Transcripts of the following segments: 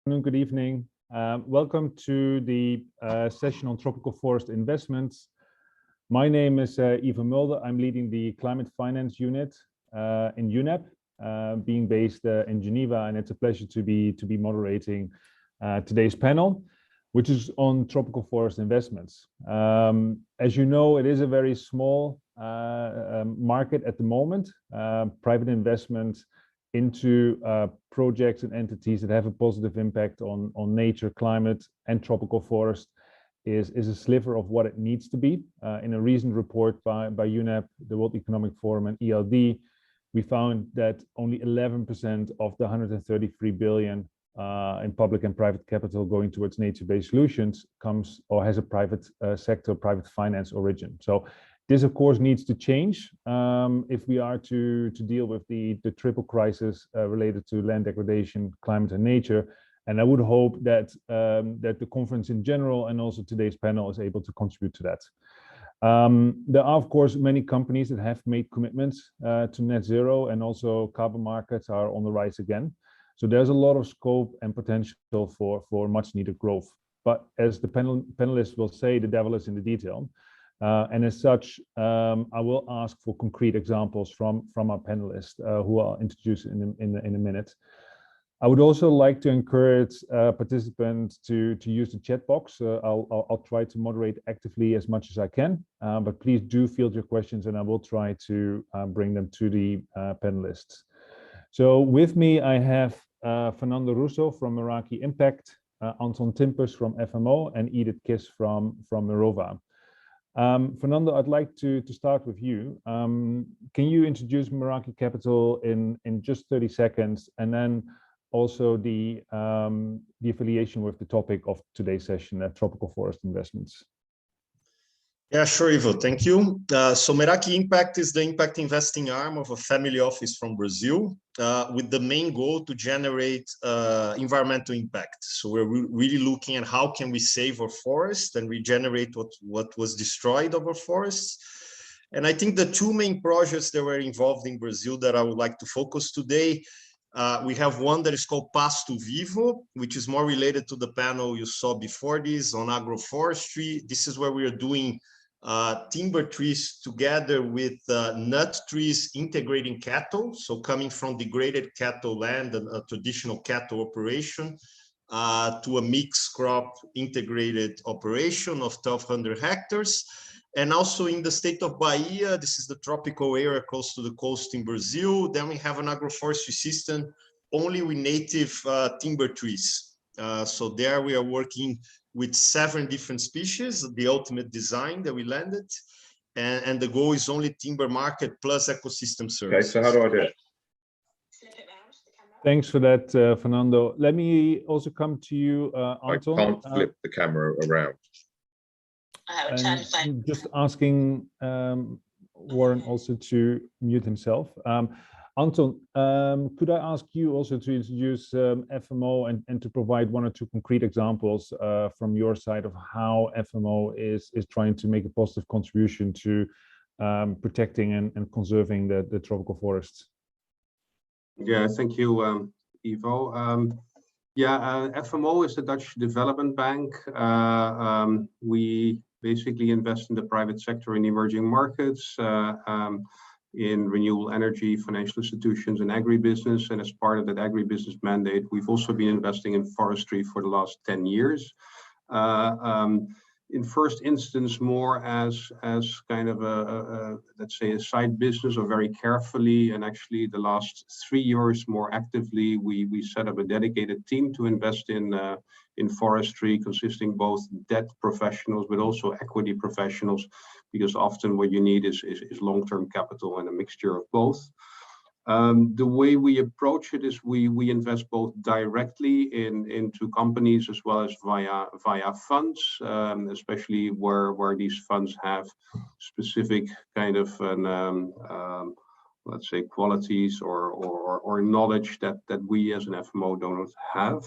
Good evening. Welcome to the session on tropical forest investments. My name is Ivo Mulder. I'm leading the climate finance unit in UNEP, being based in Geneva, and it's a pleasure to be moderating today's panel, which is on tropical forest investments. As you know, it is a very small market at the moment. Private investment into projects and entities that have a positive impact on nature, climate, and tropical forest is a sliver of what it needs to be. In a recent report by UNEP, the World Economic Forum, and ELD, we found that only 11% of the 133 billion in public and private capital going towards nature-based solutions comes or has a private sector, private finance origin. So this, of course, needs to change if we are to deal with the triple crisis related to land degradation, climate, and nature. And I would hope that that the conference in general and also today's panel is able to contribute to that. There are, of course, many companies that have made commitments to net zero, and also carbon markets are on the rise again. So there's a lot of scope and potential for much needed growth. But as the panelists will say, the devil is in the detail. And as such, I will ask for concrete examples from our panelists who I'll introduce in a minute. I would also like to encourage participants to use the chat box. I'll try to moderate actively as much as I can, but please do field your questions and I will try to bring them to the panelists. So with me, I have Fernando Russo from Meraki Impact, Anton Timpers from FMO, and Edith Kiss from Mirova. Fernando, I'd like to start with you. Can you introduce Meraki Capital in just 30 seconds, and then also the affiliation with the topic of today's session, tropical forest investments? Yeah, sure, Ivo. Thank you. So Meraki Impact is the impact investing arm of a family office from Brazil, with the main goal to generate environmental impact. So we're really looking at how can we save our forest and regenerate what was destroyed of our forests. And I think the two main projects that were involved in Brazil that I would like to focus today, we have one that is called Pasto Vivo, which is more related to the panel you saw before this on agroforestry. This is where we are doing timber trees together with nut trees, integrating cattle, so coming from degraded cattle land and a traditional cattle operation to a mixed crop integrated operation of 1,200 hectares. And also in the state of Bahia, this is the tropical area close to the coast in Brazil. Then we have an agroforestry system only with native timber trees. So there we are working with 7 different species, the ultimate design that we landed. And the goal is only timber market plus ecosystem services. Okay, so how do I do it? Thanks for that, Fernando. Let me also come to you, Anton. I can't flip the camera around. Just asking Warren also to mute himself. Anton, could I ask you also to introduce FMO and to provide 1 or 2 concrete examples from your side of how FMO is trying to make a positive contribution to protecting and conserving the tropical forests? Yeah, thank you, Ivo. FMO is the Dutch Development Bank. We basically invest in the private sector in emerging markets, in renewable energy, financial institutions, and agribusiness. And as part of that agribusiness mandate, we've also been investing in forestry for the last 10 years. In first instance, more as kind of a let's say a side business, or very carefully. And actually, the last 3 years, more actively, we set up a dedicated team to invest in forestry, consisting both debt professionals but also equity professionals, because often what you need is long-term capital and a mixture of both. The way we approach it is we invest both directly into companies as well as via funds, especially where these funds have specific kind of let's say qualities or knowledge that we as an FMO don't have.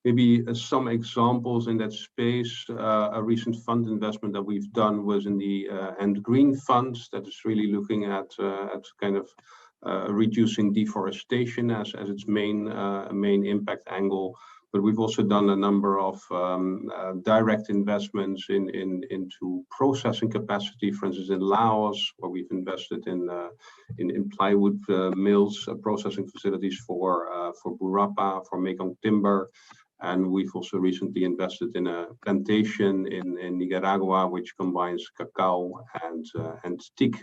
Maybe some examples in that space. A recent fund investment that we've done was in the End Green Funds, that is really looking at kind of reducing deforestation as its main impact angle. But we've also done a number of direct investments into processing capacity, for instance, in Laos, where we've invested in plywood mills, processing facilities for Burapa, for Mekong Timber. And we've also recently invested in a plantation in Nicaragua, which combines cacao and teak.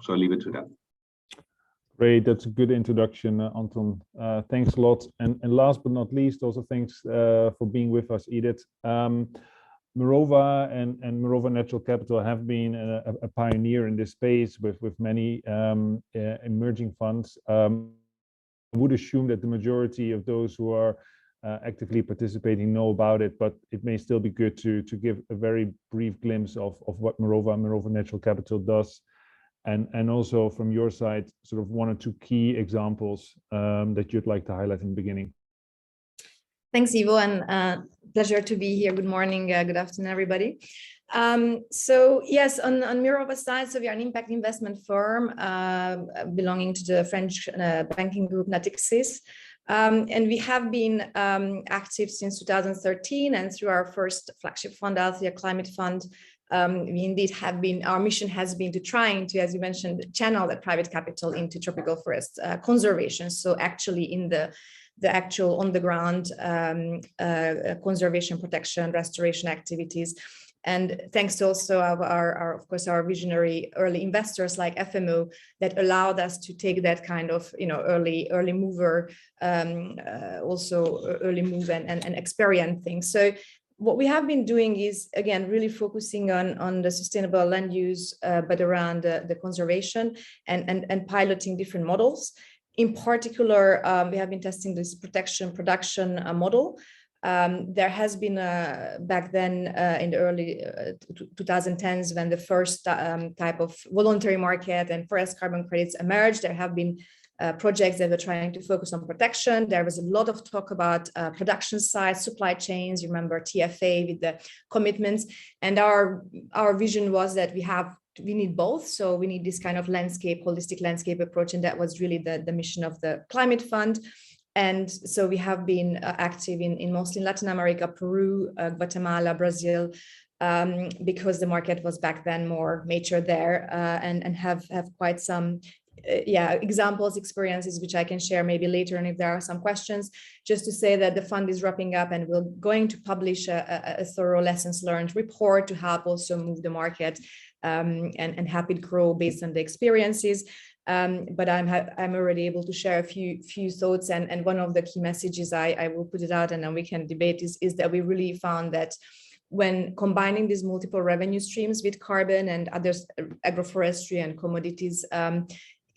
So I'll leave it to that. Great, that's a good introduction, Anton. Thanks a lot. And last but not least, also thanks for being with us, Edith. Mirova and Mirova Natural Capital have been a pioneer in this space with many emerging funds. I would assume that the majority of those who are actively participating know about it, but it may still be good to give a very brief glimpse of what Mirova Natural Capital does. And also from your side, sort of one or two key examples that you'd like to highlight in the beginning. Thanks, Ivo, and pleasure to be here. Good morning, good afternoon, everybody. So yes, on Mirova's side, so we are an impact investment firm belonging to the French banking group Natixis. And we have been active since 2013, and through our first flagship fund, Althea Climate Fund, we indeed have been, our mission has been to trying to, as you mentioned, channel that private capital into tropical forest conservation. So actually in the actual on the ground conservation, protection, restoration activities. And thanks to also our of course, our visionary early investors like FMO that allowed us to take that kind of, early mover, also early move and experience things. So what we have been doing is, again, really focusing on the sustainable land use, but around the conservation and piloting different models. In particular, we have been testing this protection production model. There has been back then in the early 2010s when the first type of voluntary market and forest carbon credits emerged, there have been projects that were trying to focus on protection. There was a lot of talk about production side, supply chains. You remember TFA with the commitments. And our vision was that we need both. So we need this kind of landscape, holistic landscape approach. And that was really the mission of the Climate Fund. And so we have been active in mostly Latin America, Peru, Guatemala, Brazil, because the market was back then more mature there, and have quite some examples, experiences, which I can share maybe later. And if there are some questions, just to say that the fund is wrapping up and we're going to publish a thorough lessons learned report to help also move the market and help it grow based on the experiences. But I'm already able to share a few thoughts, and one of the key messages I will put it out and then we can debate is that we really found that when combining these multiple revenue streams with carbon and others, agroforestry and commodities,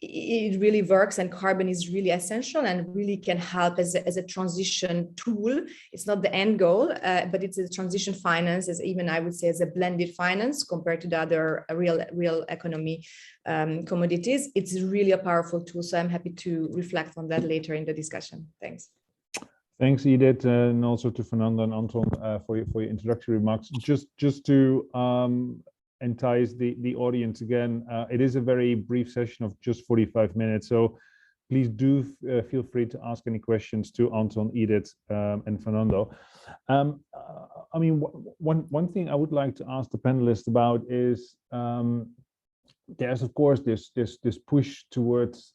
it really works, and carbon is really essential and really can help as a transition tool. It's not the end goal, but it's a transition finance, as even I would say as a blended finance compared to the other real economy commodities. It's really a powerful tool. So I'm happy to reflect on that later in the discussion. Thanks. Thanks, Edith, and also to Fernando and Anton for your introductory remarks. Just to entice the audience again, it is a very brief session of just 45 minutes. So please do feel free to ask any questions to Anton, Edith, and Fernando. I mean, one thing I would like to ask the panelists about is there's of course this push towards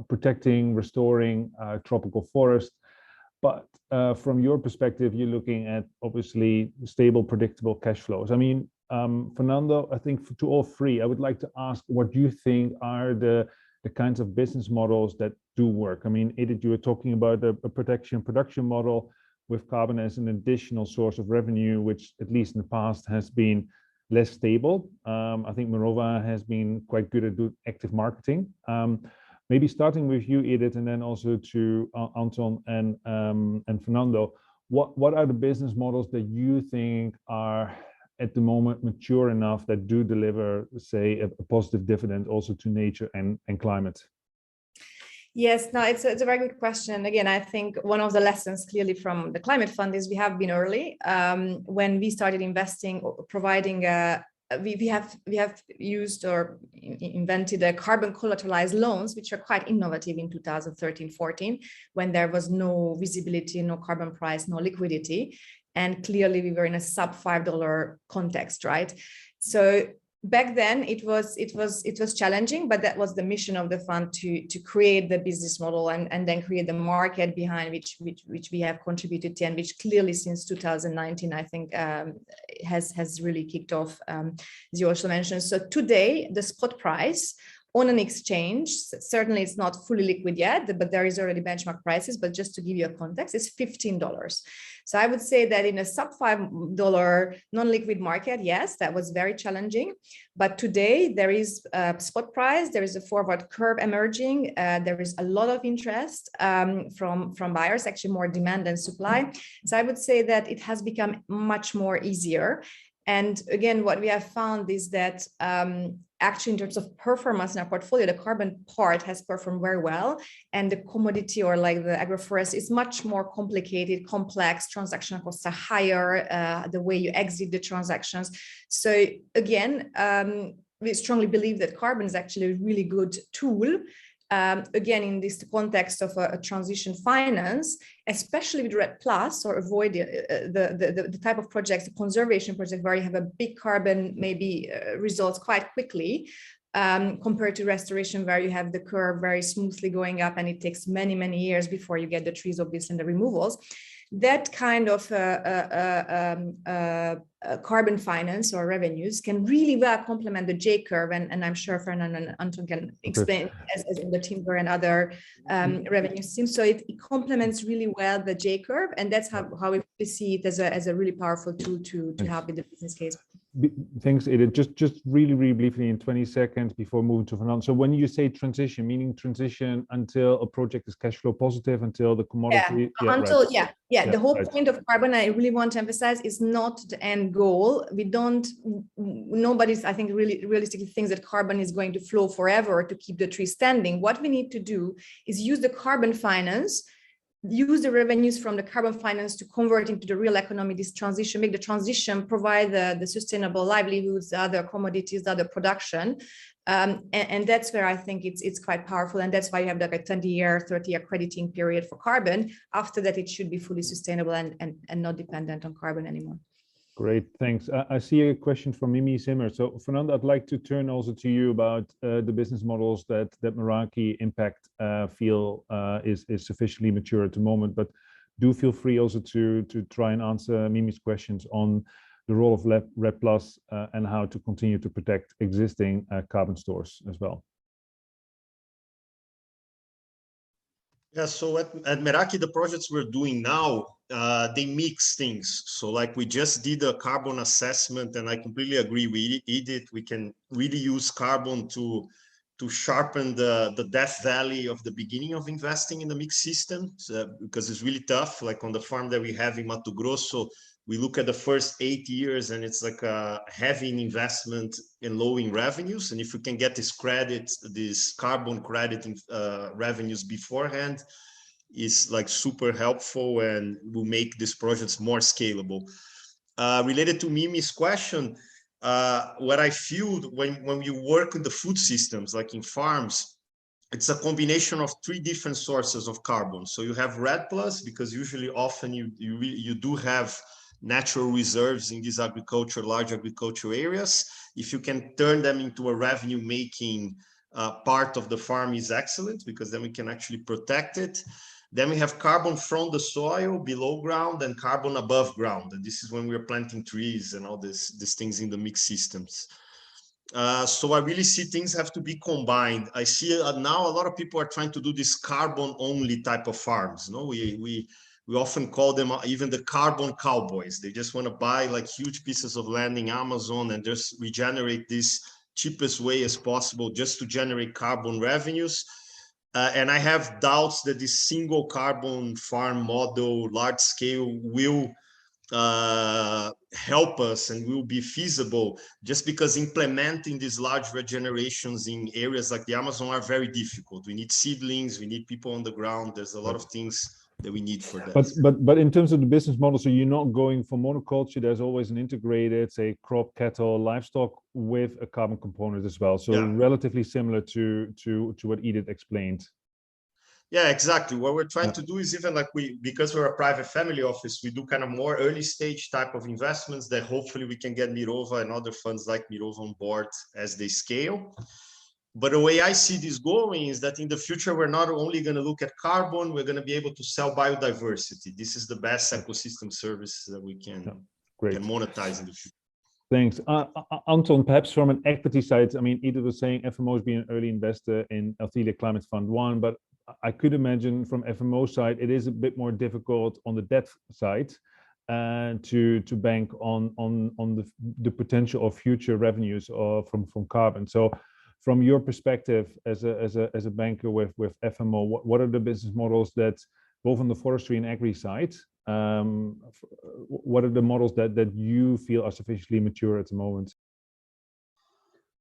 protecting, restoring tropical forest. But from your perspective, you're looking at obviously stable, predictable cash flows. I mean, Fernando, I think to all three, I would like to ask what you think are the kinds of business models that do work. I mean, Edith, you were talking about a protection production model with carbon as an additional source of revenue, which at least in the past has been less stable. I think Mirova has been quite good at doing active marketing. Maybe starting with you, Edith, and then also to Anton and Fernando. What are the business models that you think are at the moment mature enough that do deliver, say, a positive dividend also to nature and climate? Yes, no, it's a very good question. Again, I think one of the lessons clearly from the Climate Fund is we have been early. When we started investing, providing a we have used or invented a carbon collateralized loans, which are quite innovative in 2013-14, when there was no visibility, no carbon price, no liquidity, and clearly we were in a sub $5 context, right? So back then it was challenging, but that was the mission of the fund, to create the business model and then create the market behind which we have contributed to, and which clearly since 2019 I think has really kicked off, as you also mentioned. So today the spot price on an exchange, certainly it's not fully liquid yet, but there is already benchmark prices, but just to give you a context, it's $15. So I would say that in a sub $5 non-liquid market, yes, that was very challenging. But today there is a spot price, there is a forward curve emerging, there is a lot of interest from buyers, actually more demand than supply. So I would say that it has become much more easier. And again, what we have found is that actually in terms of performance in our portfolio, the carbon part has performed very well, and the commodity or like the agroforest is much more complicated, complex, transaction costs are higher, the way you exit the transactions. So again, we strongly believe that carbon is actually a really good tool. Again, in this context of a transition finance, especially with REDD+ or avoid the type of projects, the conservation project where you have a big carbon maybe results quite quickly, compared to restoration where you have the curve very smoothly going up and it takes many, many years before you get the trees, obviously, and the removals. That kind of carbon finance or revenues can really well complement the J curve, and I'm sure Fernando and Anton can explain as in the timber and other revenue streams. So it complements really well the J curve, and that's how we see it as a really powerful tool to help with the business case. Thanks, Edith. Just really briefly in 20 seconds before moving to Fernando. So when you say transition, meaning transition until a project is cash flow positive, until the commodity. The whole point of carbon, I really want to emphasize, is not the end goal. Nobody's, I think, really realistically thinks that carbon is going to flow forever to keep the tree standing. What we need to do is use the carbon finance, use the revenues from the carbon finance to convert into the real economy, this transition, make the transition, provide the sustainable livelihoods, other commodities, other production. And that's where I think it's quite powerful. And that's why you have like a 20-year, 30-year crediting period for carbon. After that, it should be fully sustainable and not dependent on carbon anymore. Great, thanks. I see a question from Mimi Zimmer. So Fernando, I'd like to turn also to you about the business models that Meraki Impact feel is sufficiently mature at the moment, but do feel free also to try and answer Mimi's questions on the role of REDD+ and how to continue to protect existing carbon stores as well. Yeah, so at Meraki, the projects we're doing now, they mix things. So like we just did a carbon assessment, and I completely agree with Edith. We can really use carbon to sharpen the death valley of the beginning of investing in the mixed system, because it's really tough. Like on the farm that we have in Mato Grosso, we look at the first 8 years and it's like a heavy investment in low in revenues. And if we can get this credit, this carbon credit revenues beforehand, is like super helpful and will make these projects more scalable. Related to Mimi's question, what I feel when you work with the food systems, like in farms, it's a combination of 3 different sources of carbon. So you have REDD+, because usually often you do have natural reserves in these large agricultural areas. If you can turn them into a revenue making part of the farm is excellent, because then we can actually protect it. Then we have carbon from the soil below ground and carbon above ground. And this is when we're planting trees and all these things in the mixed systems. So I really see things have to be combined. I see now a lot of people are trying to do this carbon only type of farms. No, we often call them even the carbon cowboys. They just want to buy like huge pieces of land in Amazon and just regenerate this cheapest way as possible just to generate carbon revenues. And I have doubts that this single carbon farm model, large scale, will help us and will be feasible, just because implementing these large regenerations in areas like the Amazon are very difficult. We need seedlings, we need people on the ground. There's a lot of things that we need for that. But in terms of the business model, so you're not going for monoculture. There's always an integrated, say, crop, cattle, livestock with a carbon component as well. So relatively similar to what Edith explained. Yeah, exactly. What we're trying to do is even like because we're a private family office, we do kind of more early stage type of investments that hopefully we can get Mirova and other funds like Mirova on board as they scale. But the way I see this going is that in the future, we're not only going to look at carbon, we're going to be able to sell biodiversity. This is the best ecosystem service that we can monetize in the future. Thanks. Anton, perhaps from an equity side, I mean, Edith was saying FMO has been an early investor in Althelia Climate Fund 1, but I could imagine from FMO side, it is a bit more difficult on the debt side to bank on the potential of future revenues from carbon. So from your perspective as a banker with FMO, what are the business models that both on the forestry and agri side, what are the models that you feel are sufficiently mature at the moment?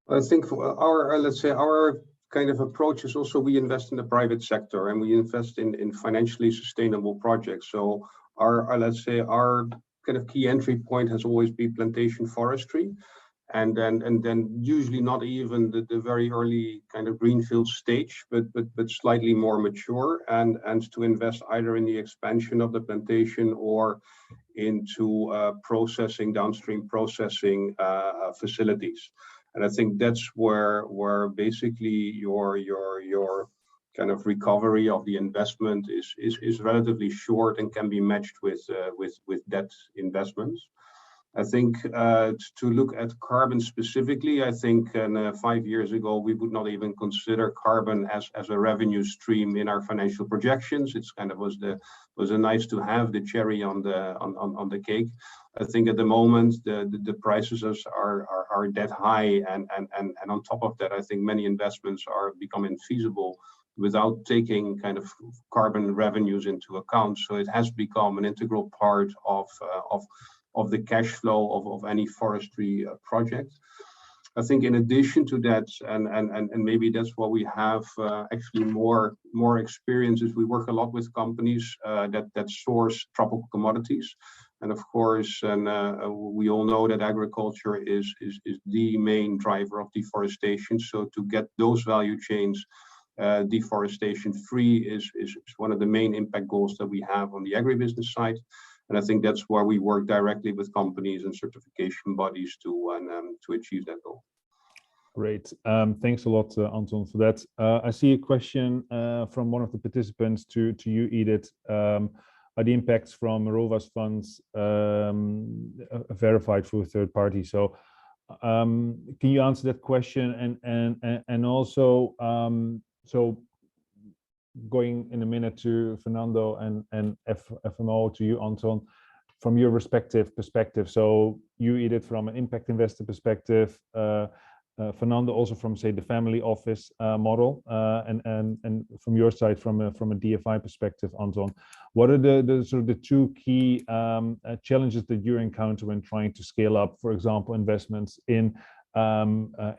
I think for our, let's say, our kind of approach is also we invest in the private sector and we invest in financially sustainable projects. So our let's say, our kind of key entry point has always been plantation forestry. And then usually not even the very early kind of greenfield stage, but slightly more mature, and to invest either in the expansion of the plantation or into processing, downstream processing facilities. And I think that's where basically your kind of recovery of the investment is relatively short and can be matched with debt investments. I think to look at carbon specifically, I think 5 years ago we would not even consider carbon as a revenue stream in our financial projections. It's kind of was a nice to have, the cherry on the cake. I think at the moment the prices are that high, and on top of that, I think many investments are becoming feasible without taking kind of carbon revenues into account. So it has become an integral part of the cash flow of any forestry project. I think in addition to that, and maybe that's what we have actually more experience, is we work a lot with companies that source tropical commodities. And of course, we all know that agriculture is the main driver of deforestation. So to get those value chains deforestation free is one of the main impact goals that we have on the agribusiness side. And I think that's where we work directly with companies and certification bodies to achieve that goal. Great. Thanks a lot, Anton, for that. I see a question from one of the participants to you, Edith. Are the impacts from Mirova's funds verified through a third party? So can you answer that question? And also, so going in a minute to Fernando and FMO, to you, Anton, from your perspective. So you, Edith, from an impact investor perspective, Fernando also from, say, the family office model, and from your side, from a DFI perspective, Anton, what are the sort of the two key challenges that you encounter when trying to scale up, for example, investments in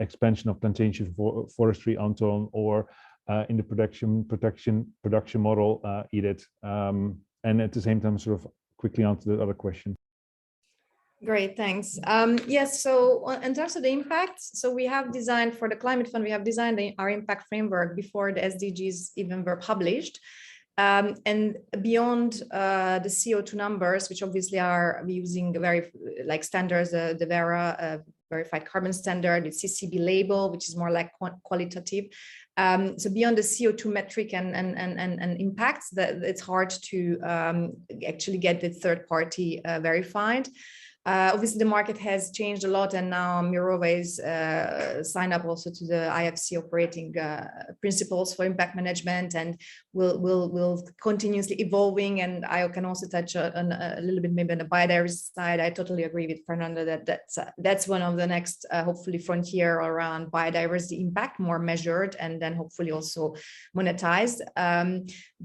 expansion of plantation forestry, Anton, or in the production model, Edith, and at the same time, sort of quickly answer the other question. Great, thanks. Yes, so in terms of the impact, so we have designed for the Climate Fund, we have designed our impact framework before the SDGs even were published. And beyond the CO2 numbers, which obviously are using very like standards, the Verra verified carbon standard, the CCB label, which is more like qualitative. So beyond the CO2 metric and impacts, that it's hard to actually get the third party verified. Obviously, the market has changed a lot, and now Mirova is signed up also to the IFC operating principles for impact management, and will continuously evolving. And I can also touch on a little bit maybe on the biodiversity side. I totally agree with Fernando that that's one of the next hopefully frontier around biodiversity impact, more measured and then hopefully also monetized.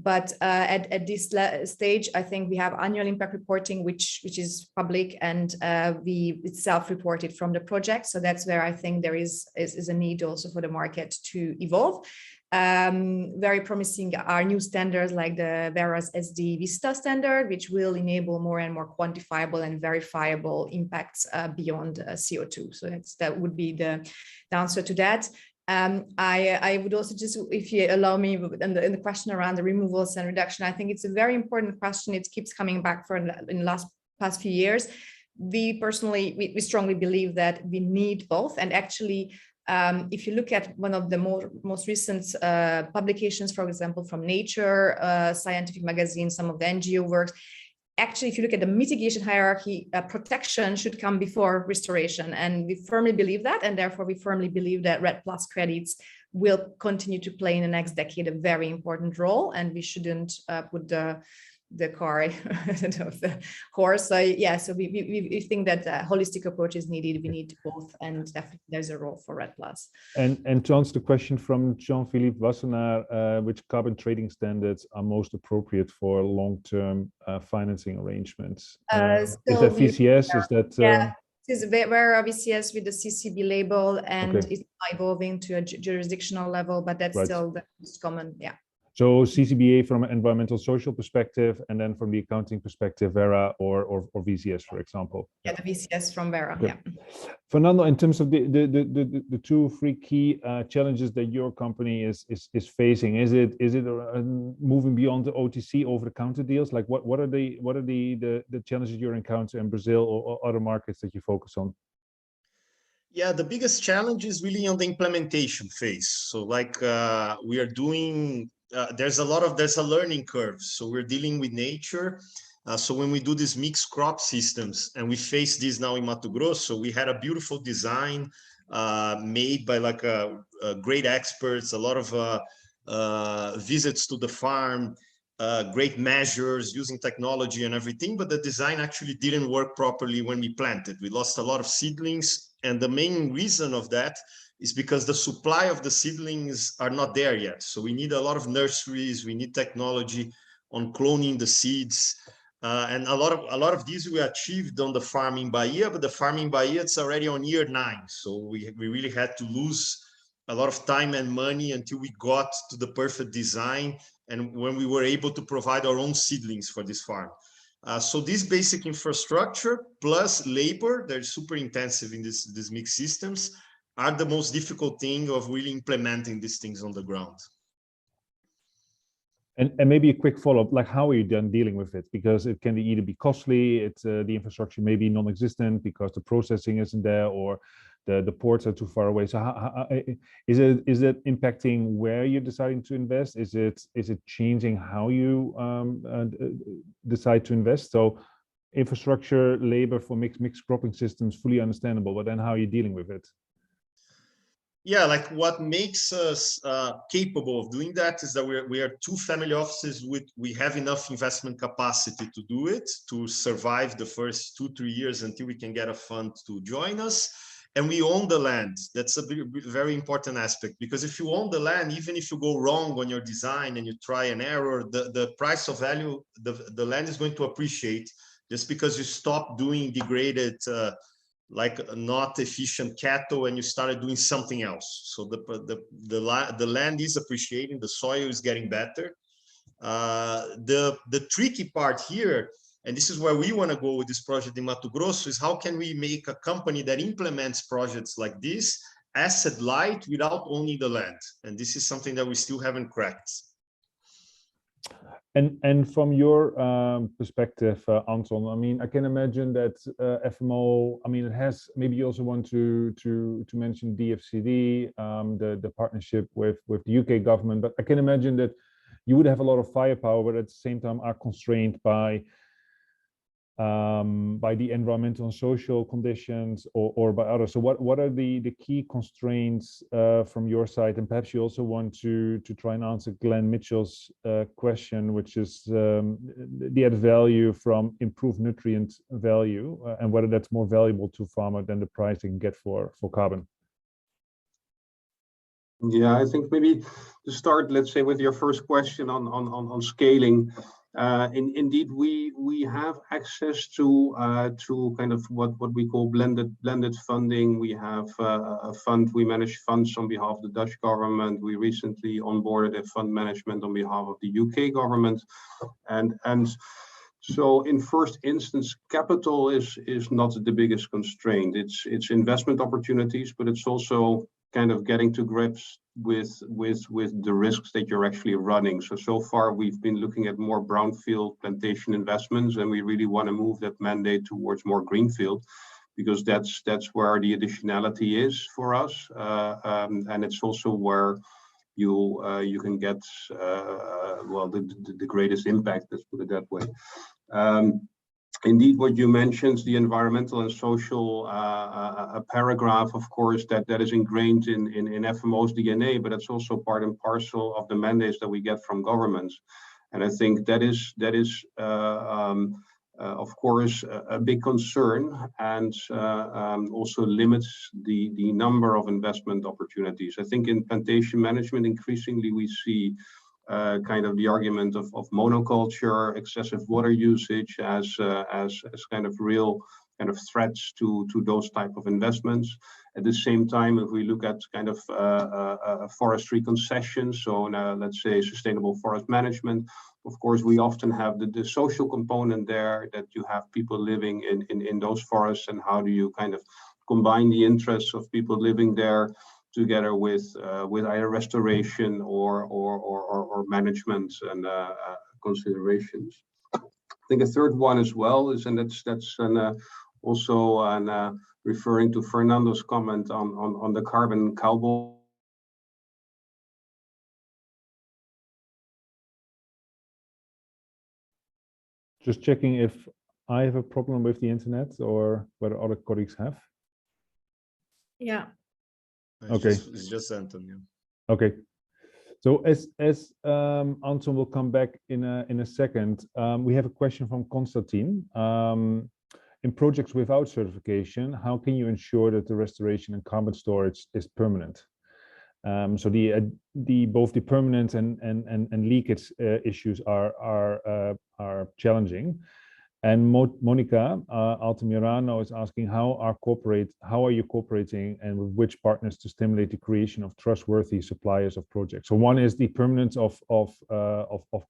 But at this stage, I think we have annual impact reporting, which is public, and it's self-reported from the project. So that's where I think there is a need also for the market to evolve. Very promising are new standards like the Verra's SD Vista standard, which will enable more and more quantifiable and verifiable impacts beyond CO2. So that would be the answer to that. I would also just, if you allow me, in the question around the removals and reduction, I think it's a very important question. It keeps coming back in the past few years. We strongly believe that we need both. And actually, if you look at one of the most recent publications, for example, from Nature, scientific magazine, some of the NGO works, actually, if you look at the mitigation hierarchy, protection should come before restoration. And we firmly believe that. And therefore, we firmly believe that REDD+ credits will continue to play in the next decade a very important role. And we shouldn't put the car of the horse. So yeah, so we think that a holistic approach is needed. We need both, and definitely there's a role for REDD+. And to answer the question from Jean-Philippe Wassenaar, which carbon trading standards are most appropriate for long-term financing arrangements? Is that VCS? Is that? Yeah, it is Verra VCS with the CCB label, and it's evolving to a jurisdictional level, but that's still the most common. Yeah. So CCBA from an environmental social perspective, and then from the accounting perspective, Verra or VCS, for example. Yeah, the VCS from Verra. Yeah. Fernando, in terms of the 2-3 key challenges that your company is facing, is it moving beyond the OTC over-the-counter deals? Like what are the challenges you encounter in Brazil or other markets that you focus on? Yeah, the biggest challenge is really on the implementation phase. So like we are doing. There's a learning curve. So we're dealing with nature. So when we do these mixed crop systems, and we face this now in Mato Grosso, we had a beautiful design made by like great experts, a lot of visits to the farm, great measures using technology and everything, but the design actually didn't work properly when we planted. We lost a lot of seedlings, and the main reason of that is because the supply of the seedlings are not there yet. So we need a lot of nurseries, we need technology on cloning the seeds. And a lot of these we achieved on the farm in Bahia, but the farm in Bahia, it's already on year 9. So we really had to lose a lot of time and money until we got to the perfect design, and when we were able to provide our own seedlings for this farm. So this basic infrastructure plus labor, they're super intensive in these mixed systems, are the most difficult thing of really implementing these things on the ground. And maybe a quick follow-up, like how are you then dealing with it? Because it can either be costly, it's the infrastructure may be non-existent because the processing isn't there, or the ports are too far away. So how is it impacting where you're deciding to invest? Is it changing how you decide to invest? So infrastructure, labor for mixed cropping systems, fully understandable, but then how are you dealing with it? Yeah, like what makes us capable of doing that is that we are 2 family offices we have enough investment capacity to do it, to survive the first 2-3 years until we can get a fund to join us. And we own the land. That's a very important aspect, because if you own the land, even if you go wrong on your design and you try and error, the price of value, the land is going to appreciate, just because you stop doing degraded like not efficient cattle and you started doing something else. So the land is appreciating, the soil is getting better. The tricky part here, and this is where we want to go with this project in Mato Grosso, is how can we make a company that implements projects like this asset light without owning the land? And this is something that we still haven't cracked. And from your perspective, Anton, I mean, I can imagine that FMO, I mean, it has, maybe you also want to mention DFCD, the partnership with the UK government, but I can imagine that you would have a lot of firepower, but at the same time are constrained by the environmental and social conditions or by others. So what are the key constraints from your side? And perhaps you also want to try and answer Glenn Mitchell's question, which is the added value from improved nutrient value and whether that's more valuable to farmer than the price they can get for carbon. Yeah, I think maybe to start, let's say, with your first question on scaling. Indeed, we have access to kind of what we call blended funding. We have a fund. We manage funds on behalf of the Dutch government. We recently onboarded a fund management on behalf of the UK government, and so in first instance, capital is not the biggest constraint. It's investment opportunities, but it's also kind of getting to grips with the risks that you're actually running. So far we've been looking at more brownfield plantation investments, and we really want to move that mandate towards more greenfield, because that's where the additionality is for us, and it's also where you can get well the greatest impact. Let's put it that way. Indeed, what you mentioned, the environmental and social paragraph, of course, that is ingrained in FMO's DNA, but it's also part and parcel of the mandates that we get from governments. And I think that is of course, a big concern, and also limits the number of investment opportunities. I think in plantation management, increasingly we see kind of the argument of monoculture, excessive water usage as kind of real kind of threats to those type of investments. At the same time, if we look at kind of forestry concessions, so let's say sustainable forest management, of course, we often have the social component there, that you have people living in those forests, and how do you kind of combine the interests of people living there together with either restoration or management and considerations. I think a third one as well is, and that's also referring to Fernando's comment on the carbon cowboy. Just checking if I have a problem with the internet or whether other colleagues have. Yeah. Okay. It's just Antonio. Okay. So as Anton will come back in a second, we have a question from Konstantin. In projects without certification, how can you ensure that the restoration and carbon storage is permanent? So both the permanent and leakage issues are challenging. And Monica Altamirano is asking, how are you cooperating, and with which partners, to stimulate the creation of trustworthy suppliers of projects? So one is the permanence of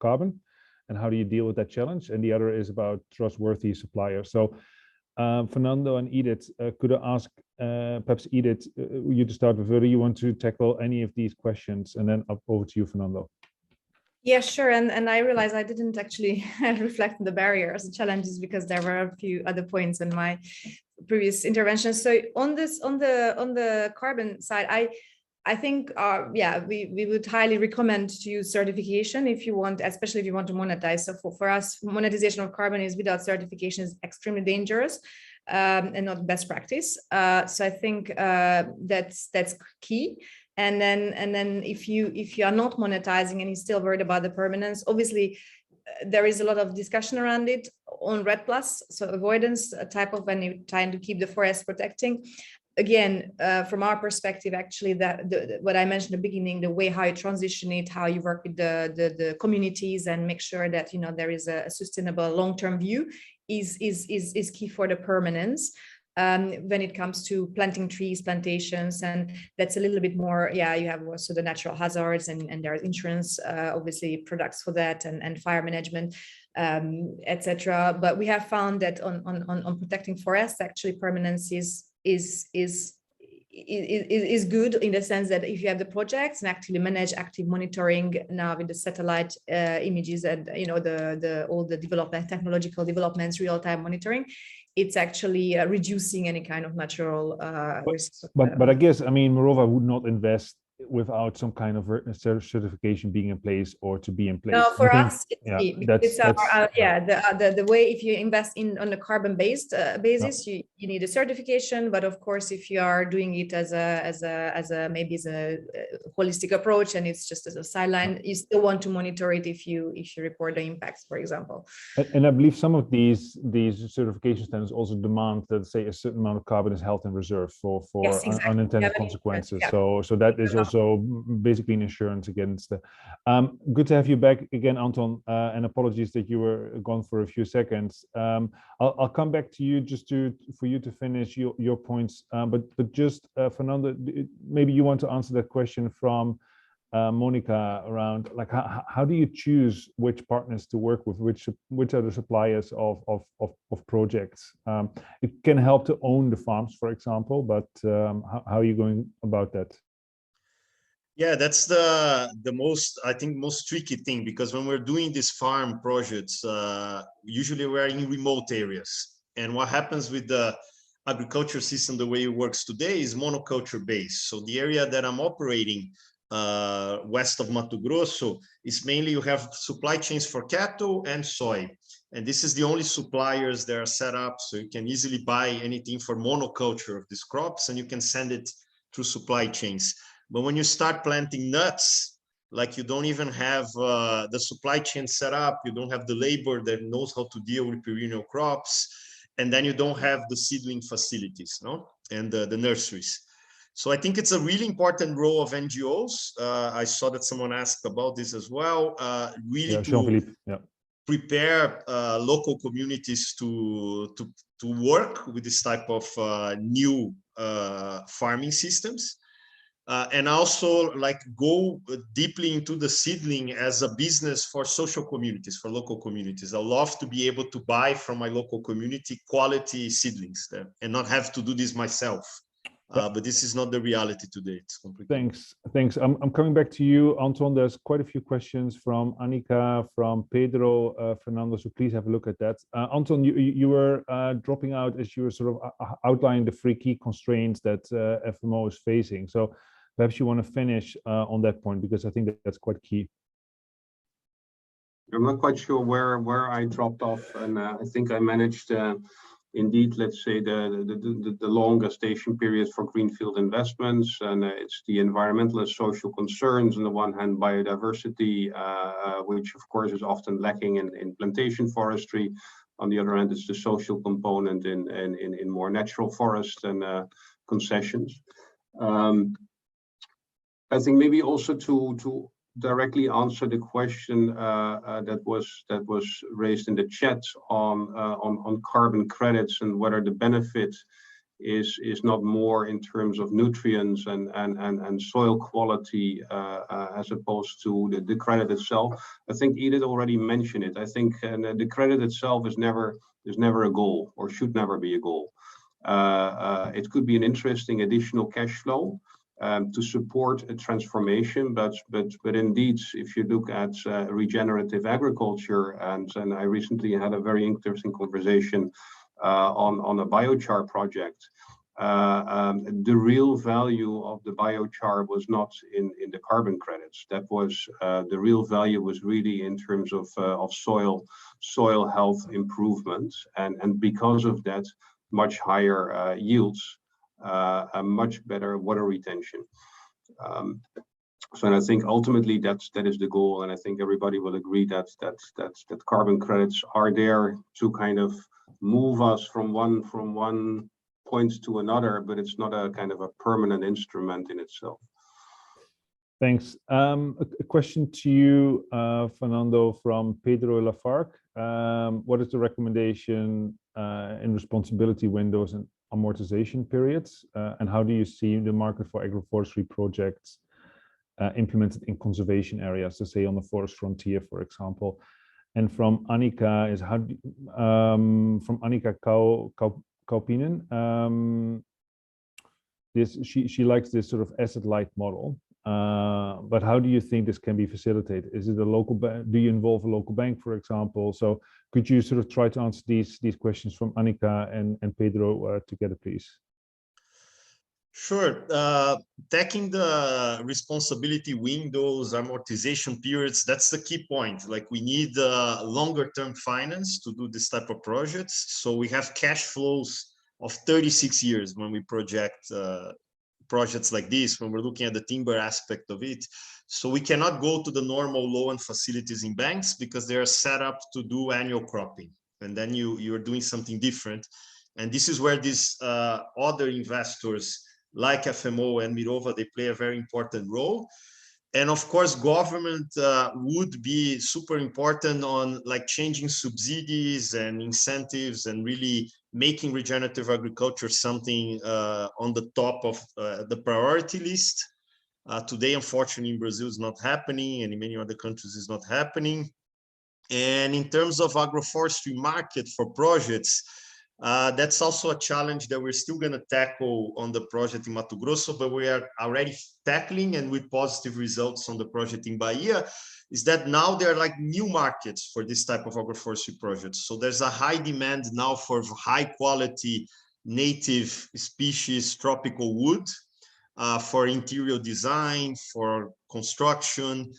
carbon, and how do you deal with that challenge? And the other is about trustworthy suppliers. So Fernando and Edith, could I ask perhaps Edith, you to start with, whether you want to tackle any of these questions, and then up over to you, Fernando. Yeah, sure. And I realized I didn't actually reflect on the barriers and challenges, because there were a few other points in my previous intervention. So on the carbon side, I think we would highly recommend to use certification if you want, especially if you want to monetize. So for us, monetization of carbon is without certification is extremely dangerous and not best practice. So I think that's key. And then if you are not monetizing and you're still worried about the permanence, obviously there is a lot of discussion around it on REDD+, so avoidance type of, when you're trying to keep the forest protecting. Again, from our perspective, actually, what I mentioned at the beginning, the way how you transition it, how you work with the communities and make sure that there is a sustainable long-term view is key for the permanence. When it comes to planting trees, plantations, and that's a little bit more, you have also the natural hazards, and there's insurance, obviously products for that, and fire management, etc. But we have found that on protecting forests, actually permanence is good, in the sense that if you have the projects and actually manage active monitoring now with the satellite images and all the technological developments, real-time monitoring, it's actually reducing any kind of natural risks. But I guess, I mean, Mirova would not invest without some kind of certification being in place, or to be in place. No, for us, it's key. The way, if you invest on a carbon-based basis, you need a certification. But of course, if you are doing it as a maybe as a holistic approach, and it's just as a sideline, you still want to monitor it if you report the impacts, for example. And I believe some of these certification standards also demand that, say, a certain amount of carbon is held in reserve for unintended consequences. So that is also so basically an insurance against the. Good to have you back again, Anton, and apologies that you were gone for a few seconds. I'll come back to you just for you to finish your points, but just Fernando, maybe you want to answer that question from Monica around like how do you choose which partners to work with, which are the suppliers of projects? It can help to own the farms, for example, but how are you going about that? Yeah, that's the most tricky thing, because when we're doing these farm projects, usually we're in remote areas, and what happens with the agriculture system, the way it works today, is monoculture based. So the area that I'm operating west of Mato Grosso is mainly you have supply chains for cattle and soy, and this is the only suppliers that are set up, so you can easily buy anything for monoculture of these crops and you can send it through supply chains. But when you start planting nuts, like you don't even have the supply chain set up, you don't have the labor that knows how to deal with perennial crops, and then you don't have the seedling facilities, no, and the nurseries. So I think it's a really important role of NGOs. I saw that someone asked about this as well. Really to prepare local communities to work with this type of new farming systems, and also like go deeply into the seedling as a business for social communities, for local communities. I love to be able to buy from my local community quality seedlings there and not have to do this myself. But this is not the reality today. It's complicated. Thanks. I'm coming back to you, Anton. There's quite a few questions from Annika, from Pedro, Fernando, so please have a look at that. Anton, you were dropping out as you were sort of outlining the 3 key constraints that FMO is facing. So perhaps you want to finish on that point, because I think that's quite key. I'm not quite sure where I dropped off, and I think I managed indeed, let's say the long gestation period for greenfield investments, and it's the environmental and social concerns on the one hand, biodiversity, which of course is often lacking in plantation forestry. On the other hand, it's the social component in more natural forests and concessions. I think maybe also to directly answer the question that was raised in the chat on carbon credits and whether the benefit is not more in terms of nutrients and soil quality as opposed to the credit itself. I think Edith already mentioned it. I think the credit itself is never a goal, or should never be a goal. It could be an interesting additional cash flow to support a transformation, but indeed, if you look at regenerative agriculture, and I recently had a very interesting conversation on a biochar project. The real value of the biochar was not in the carbon credits. That was the real value was really in terms of soil health improvements, and because of that, much higher yields. A much better water retention. So, and I think ultimately that is the goal, and I think everybody will agree that carbon credits are there to kind of move us from one point to another, but it's not a kind of a permanent instrument in itself. Thanks. A question to you, Fernando, from Pedro Lafargue. What is the recommendation in responsibility windows and amortization periods, and how do you see the market for agroforestry projects implemented in conservation areas, so say on the forest frontier, for example? And from Annika is from Annika Kaupinen. She likes this sort of asset-light model, but how do you think this can be facilitated? Is it a local bank? Do you involve a local bank, for example? So could you sort of try to answer these questions from Annika and Pedro together, please? Sure. Tackling the responsibility windows, amortization periods, that's the key point. Like we need longer term finance to do this type of projects. So we have cash flows of 36 years when we project projects like this, when we're looking at the timber aspect of it. So we cannot go to the normal loan facilities in banks because they are set up to do annual cropping. And then you're doing something different. And this is where these other investors like FMO and Mirova, they play a very important role. And of course, government would be super important on like changing subsidies and incentives and really making regenerative agriculture something on the top of the priority list. Today, unfortunately, in Brazil, is not happening, and in many other countries, is not happening. And in terms of agroforestry market for projects, that's also a challenge that we're still going to tackle on the project in Mato Grosso, but we are already tackling, and with positive results on the project in Bahia, is that now there are like new markets for this type of agroforestry projects. So there's a high demand now for high quality native species tropical wood for interior design, for construction.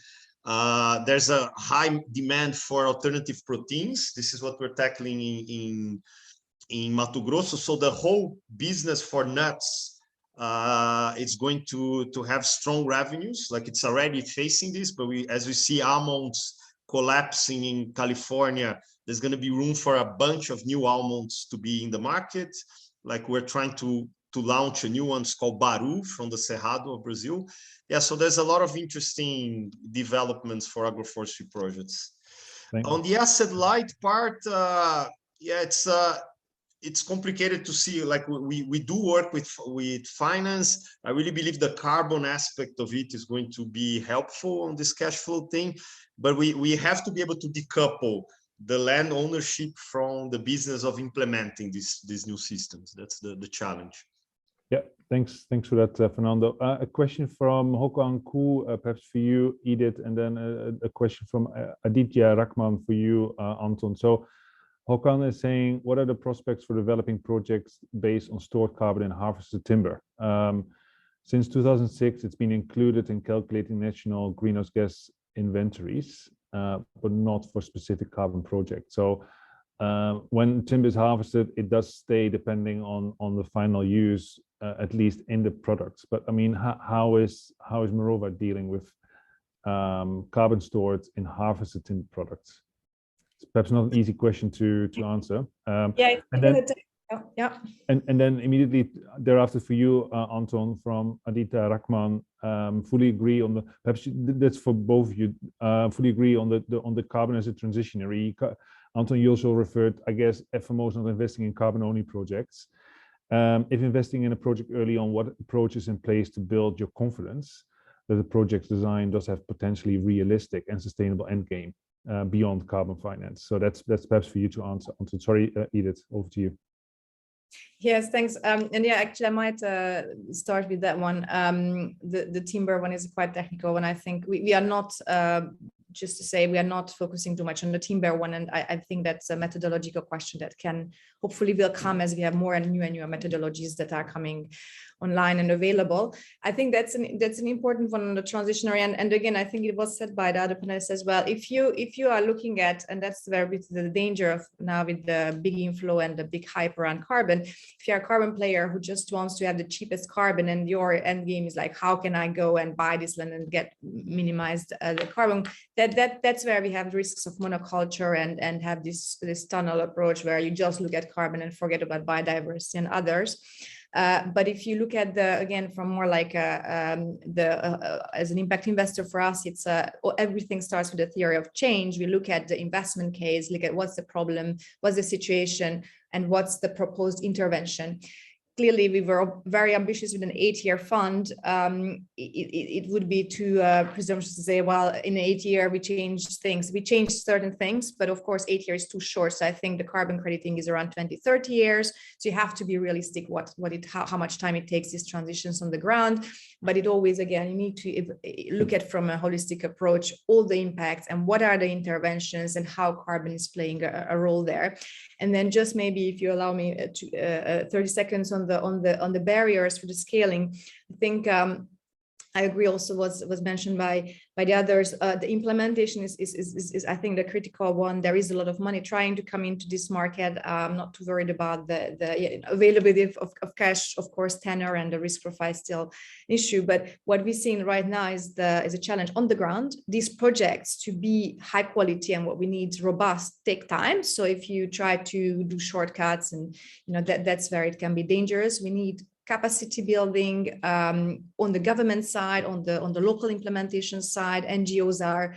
There's a high demand for alternative proteins. This is what we're tackling in Mato Grosso. So the whole business for nuts, it's going to have strong revenues, like it's already facing this, but as we see almonds collapsing in California, there's going to be room for a bunch of new almonds to be in the market. Like we're trying to launch a new one, it's called Baru from the Cerrado of Brazil. Yeah, so there's a lot of interesting developments for agroforestry projects. On the asset light part, yeah, it's complicated to see. Like we do work with finance. I really believe the carbon aspect of it is going to be helpful on this cash flow thing, but we have to be able to decouple the land ownership from the business of implementing these new systems. That's the challenge. Yeah, thanks for that, Fernando. A question from Håkan Ku, perhaps for you, Edith, and then a question from Aditya Rakman for you, Anton. So Håkan is saying, what are the prospects for developing projects based on stored carbon and harvested timber? Since 2006, it's been included in calculating national greenhouse gas inventories, but not for specific carbon projects. So when timber is harvested, it does stay depending on the final use, at least in the products. But I mean, how is Mirova dealing with carbon stored in harvested timber products? It's perhaps not an easy question to answer. Yeah, and then immediately thereafter for you, Anton, from Aditya Rakman, fully agree on the, perhaps that's for both of you, fully agree on the carbon as a transitionary. Anton, you also referred, I guess, FMO is not investing in carbon-only projects. If investing in a project early on, what approach is in place to build your confidence that the project's design does have potentially realistic and sustainable end game beyond carbon finance? So that's perhaps for you to answer. Anton, sorry, Edith, over to you. Yes, thanks. And yeah, actually, I might start with that one. The timber one is quite technical, and I think we are not. Just to say, we are not focusing too much on the timber one, and I think that's a methodological question that hopefully will come as we have more and newer methodologies that are coming online and available. I think that's an important one on the transitionary, and again, I think it was said by the other panelists as well. If you are looking at, and that's very bit the danger of now with the big inflow and the big hype around carbon. If you're a carbon player who just wants to have the cheapest carbon, and your end game is like, how can I go and buy this land and get minimized the carbon? That's where we have risks of monoculture and have this tunnel approach where you just look at carbon and forget about biodiversity and others. But if you look at again from more like as an impact investor, for us, it's everything starts with the theory of change. We look at the investment case, look at what's the problem, what's the situation, and what's the proposed intervention. Clearly, we were very ambitious with an 8-year fund. It would be too presumptuous to say, well, in 8 years, we changed things. We changed certain things, but of course, 8 years is too short. So I think the carbon crediting is around 20, 30 years. So you have to be realistic how much time it takes these transitions on the ground. But it always, again, you need to look at from a holistic approach, all the impacts and what are the interventions and how carbon is playing a role there. And then just maybe if you allow me 30 seconds on the barriers for the scaling, I think I agree also was mentioned by the others. The implementation is I think the critical one. There is a lot of money trying to come into this market. I'm not too worried about the availability of cash. Of course, tenor and the risk profile is still an issue. But what we're seeing right now is a challenge on the ground. These projects to be high quality and what we need robust take time. So if you try to do shortcuts and that's where it can be dangerous. We need capacity building on the government side, on the local implementation side. NGOs are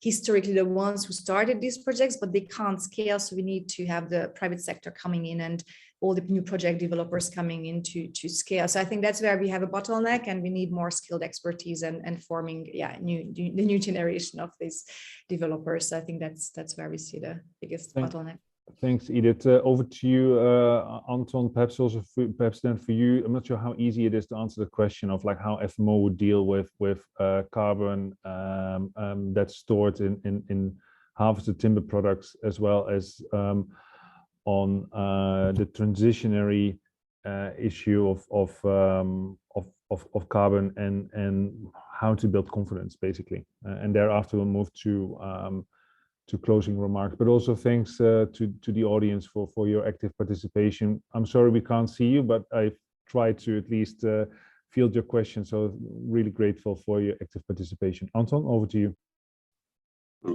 historically the ones who started these projects, but they can't scale. So we need to have the private sector coming in and all the new project developers coming in to scale. So I think that's where we have a bottleneck, and we need more skilled expertise and forming, the new generation of these developers. So I think that's where we see the biggest bottleneck. Thanks, Edith. Over to you, Anton. Perhaps also perhaps then for you. I'm not sure how easy it is to answer the question of like how FMO would deal with carbon that's stored in harvested timber products, as well as on the transitionary issue of carbon and how to build confidence, basically. And thereafter we'll move to closing remarks, but also thanks to the audience for your active participation. I'm sorry we can't see you, but I've tried to at least field your questions. So really grateful for your active participation. Anton, over to you.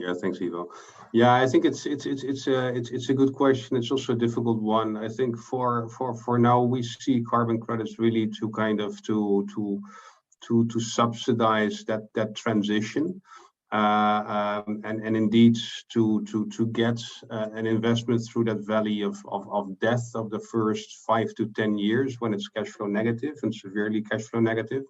Yeah, thanks, Ivo. Yeah, I think it's a good question. It's also a difficult one. I think for now we see carbon credits really to kind of to subsidize that transition. And indeed to get an investment through that valley of death of the first 5 to 10 years when it's cash flow negative and severely cash flow negative.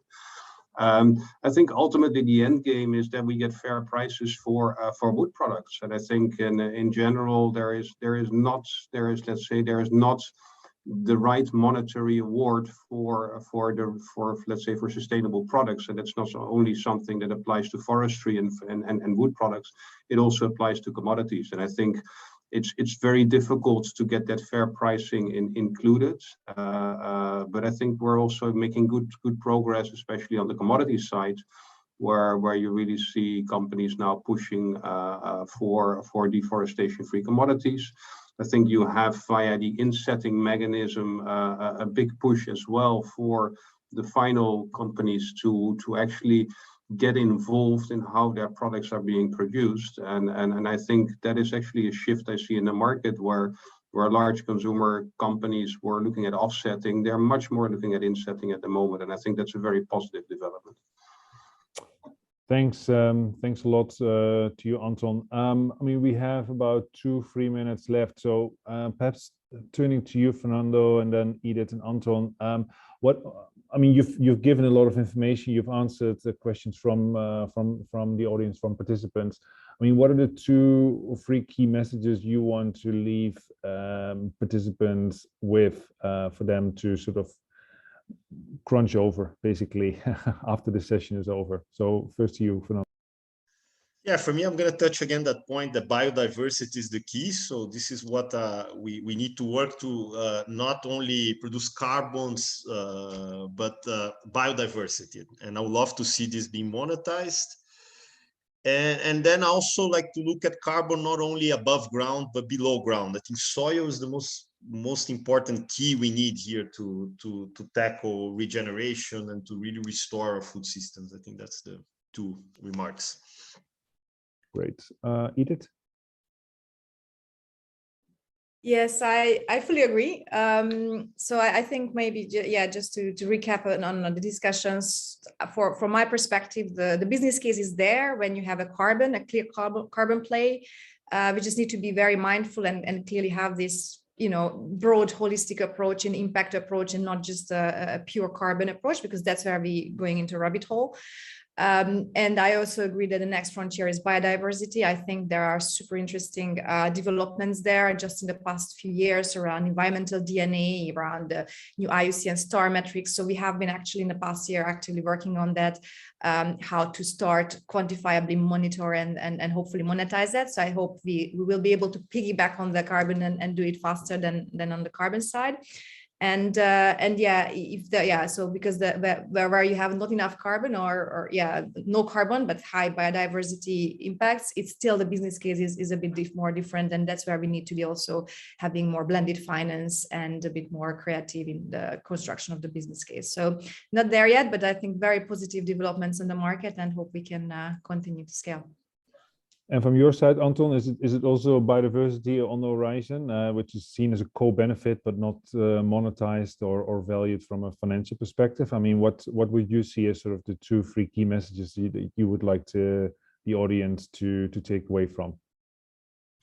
I think ultimately the end game is that we get fair prices for wood products, and I think in general there is not the right monetary award for let's say for sustainable products, and it's not only something that applies to forestry and wood products. It also applies to commodities, and I think it's very difficult to get that fair pricing included. But I think we're also making good progress, especially on the commodity side, where you really see companies now pushing for deforestation-free commodities. I think you have, via the insetting mechanism, a big push as well for the final companies to actually get involved in how their products are being produced. And I think that is actually a shift I see in the market, where large consumer companies were looking at offsetting. They're much more looking at insetting at the moment. And I think that's a very positive development. Thanks a lot to you, Anton. I mean, we have about 2-3 minutes left, so perhaps turning to you, Fernando, and then Edith and Anton. You've given a lot of information. You've answered the questions from the audience, from participants. I mean, what are the 2 or 3 key messages you want to leave participants with for them to sort of crunch over, basically, after the session is over? So first to you, Fernando. Yeah, for me, I'm going to touch again that point that biodiversity is the key. So this is what we need to work to not only produce carbons, but biodiversity. And I would love to see this being monetized. And then also like to look at carbon not only above ground, but below ground. I think soil is the most important key we need here to tackle regeneration and to really restore our food systems. I think that's the 2 remarks. Great. Edith? Yes, I fully agree. So I think maybe, just to recap on the discussions, from my perspective, the business case is there when you have a clear carbon play. We just need to be very mindful and clearly have this, broad holistic approach and impact approach, and not just a pure carbon approach, because that's where we're going into a rabbit hole. And I also agree that the next frontier is biodiversity. I think there are super interesting developments there just in the past few years around environmental DNA, around the new IUCN STAR metrics. So we have been actually in the past year actively working on that, how to start quantifiably monitor and hopefully monetize that. So I hope we will be able to piggyback on the carbon and do it faster than on the carbon side. So because where you have not enough carbon or no carbon but high biodiversity impacts, it's still the business case is a bit more different, and that's where we need to be also having more blended finance and a bit more creative in the construction of the business case. So not there yet, but I think very positive developments in the market, and hope we can continue to scale. And from your side, Anton, is it also biodiversity on the horizon, which is seen as a co-benefit but not monetized or valued from a financial perspective? I mean, what would you see as sort of the 2-3 key messages that you would like the audience to take away from?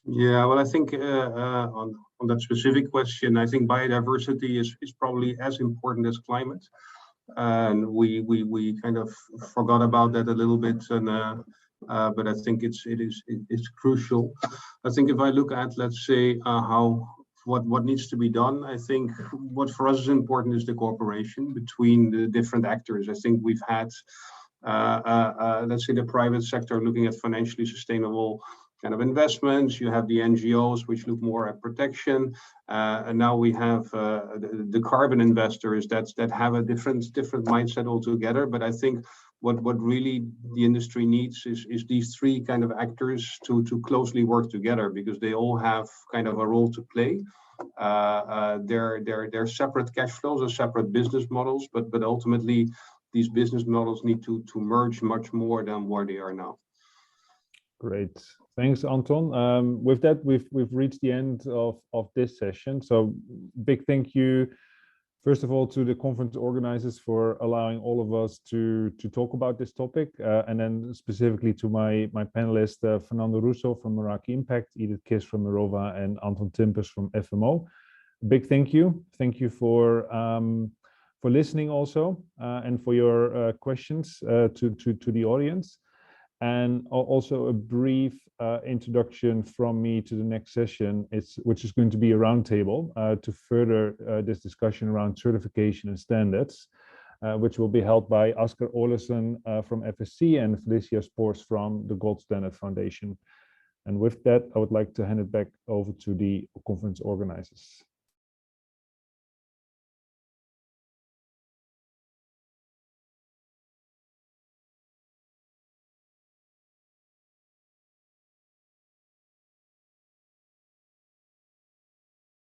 Yeah, well, I think on that specific question, I think biodiversity is probably as important as climate, and we kind of forgot about that a little bit, and but I think it's crucial. I think if I look at, let's say, what needs to be done, I think what for us is important is the cooperation between the different actors. I think we've had, let's say, the private sector looking at financially sustainable kind of investments. You have the NGOs which look more at protection, and now we have the carbon investors that have a different mindset altogether. But I think what really the industry needs is these three kind of actors to closely work together, because they all have kind of a role to play. They're separate cash flows or separate business models, but ultimately these business models need to merge much more than where they are now. Great. Thanks, Anton. With that, we've reached the end of this session. So big thank you, first of all, to the conference organizers for allowing all of us to talk about this topic, and then specifically to my panelists, Fernando Russo from Meraki Impact, Edith Kiss from Mirova, and Anton Timpers from FMO. Big thank you. Thank you for listening also, and for your questions to the audience. And also a brief introduction from me to the next session, which is going to be a roundtable to further this discussion around certification and standards, which will be held by Oscar Olesen from FSC and Felicia Spoors from the Gold Standard Foundation. And with that, I would like to hand it back over to the conference organizers.